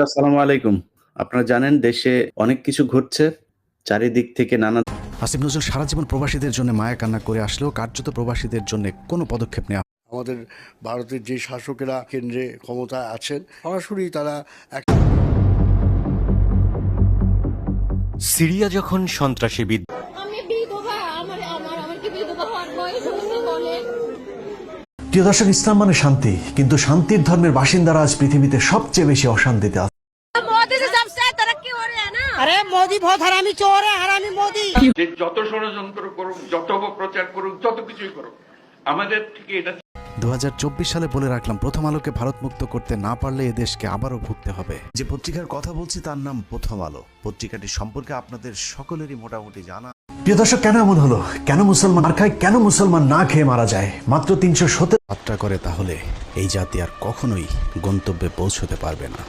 আসসালামু আলাইকুম। আপনারা জানেন দেশে অনেক কিছু ঘটছে। চারিদিক থেকে নানা আসিফ নজরুল সারা জীবন প্রবাসীদের জন্য মায়া কান্না করে আসলেও কার্যত প্রবাসীদের জন্য কোনো পদক্ষেপ নেওয়া আমাদের ভারতের যে শাসকেরা কেন্দ্রে ক্ষমতায় আছেন সরাসরি তারা সিরিয়া যখন সন্ত্রাসী আমি বিধবা, আমার আমার আমার কি বিধবা হওয়ার বয়স হয়েছে বলেন? প্রিয় দর্শক, ইসলাম মানে শান্তি, কিন্তু শান্তির ধর্মের বাসিন্দারা আজ পৃথিবীতে সবচেয়ে বেশি অশান্তিতে আছে। मोदी से जब से तरक्की हो रही है ना। अरे मोदी बहुत हरामी चोर है, हरामी मोदी। যে যত ষড়যন্ত্র করুক, যত অপপ্রচার করুক, যত কিছুই করুক, আমাদের থেকে এটা 2024 সালে বলে রাখলাম, প্রথম আলোকে ভারত মুক্ত করতে না পারলে এ দেশকে আবারও ভুগতে হবে। যে পত্রিকার কথা বলছি তার নাম প্রথম আলো। পত্রিকাটি সম্পর্কে আপনাদের সকলেরই মোটামুটি জানা। প্রিয় দর্শক, কেন এমন হলো? কেন মুসলমান আর খায়? কেন মুসলমান না খেয়ে মারা যায়? মাত্র 317 যাত্রা করে, তাহলে এই জাতি আর কখনোই গন্তব্যে পৌঁছতে পারবে না।